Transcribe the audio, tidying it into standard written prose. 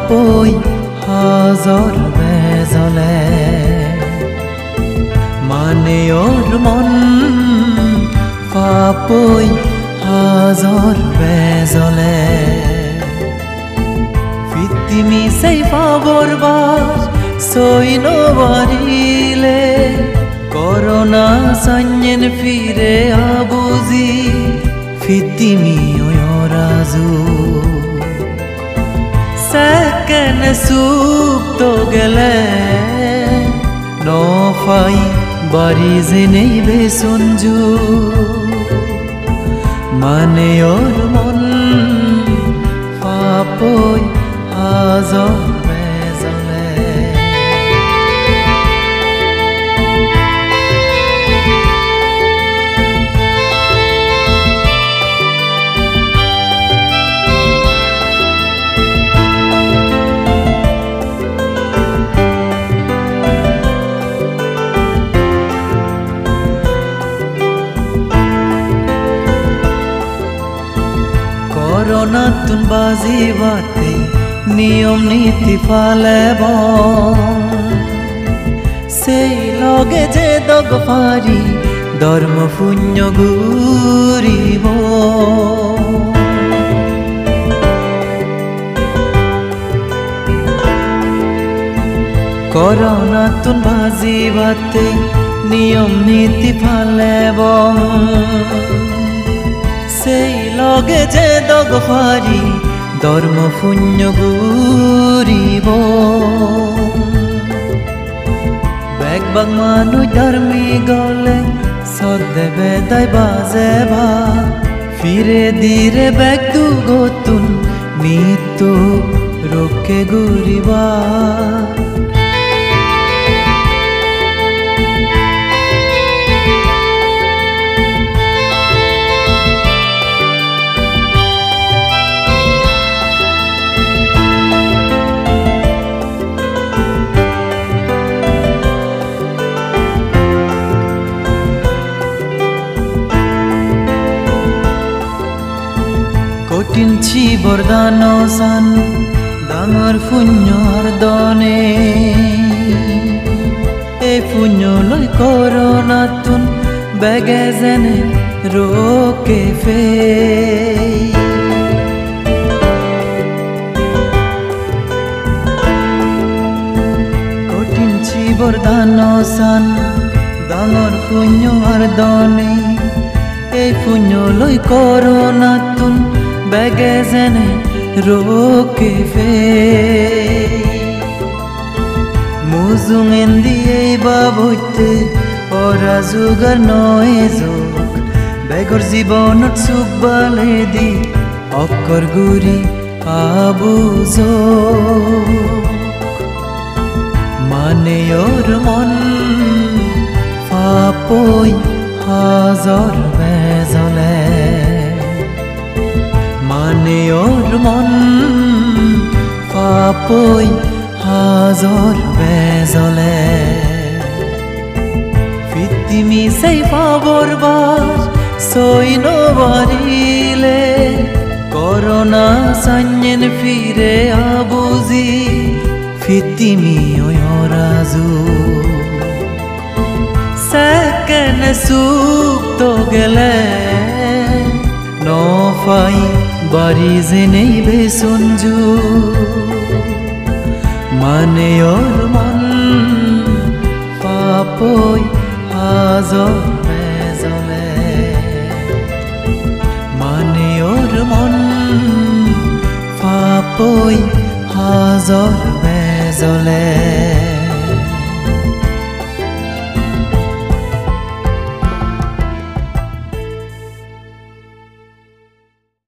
ফাপৈ হাজৰ বেজলে মানে ওৰ মন ফাপৈ হাজৰ বেজলে ফিতিমি সেই পাবর বার সইন বারিলে করোনা সাঞ্জেন ফিরে আবুজি ফিতিমি রাজু সেকেন সুপ তো গেলে নফাই বাড়ি যে নেই বে সঞ্জু মানে ওর মন ফাপৈ হাজৰ বেজলে করোনা তুন বাজি বাতে নিয়ম নীতি ফালেব সেই লগে যে দগ পারি ধর্ম পুণ্য ঘুরিব করোনা তুন বাজি বাতে নিয়ম নীতি ফালেব সেই লগে যে দগ পারি ধর্ম পুণ্য ঘুরিব বেগ বাগ মানুষ ধর্মী গলে সদে বেদায় বাজেবা ফিরে দিরে বেগ দু গতুন নিত্য রোকে ঘুরিবা কঠিন ছি বরদান সান ডাঙর পুণ্যর দনে এই পুণ্য লৈ করোনা তুন বেগে যেনে রোকে ফে কঠিন ছি বরদান সান ডাঙর পুণ্যর দনে এই পুণ্য লৈ করোনা তুন বেগে যেনে রোকে ফে মুজুং এন্দিয়ে বাবইতে ওরা যুগার নয় যোগ বেগর জীবনত সুখ বালে দি অক্কর গুরি আবুজ মানে ওর মন ফাপৈ হাজৰ বেজলে মানে ওৰ মন ফাপৈ হাজৰ বেজলে ফিতিমি সেই পাবর বার সইন বারিলে করোনা সাঞ্জেন ফিরে আবুজি ফিতিমি রাজু সেকেন সুপ তো গেলে নফাই বাড়ি যে নেই বে সঞ্জু মানে ওর মন ফাপৈ হাজৰ বেজলে মানে ওৰ মন ফাপৈ হাজৰ বেজলে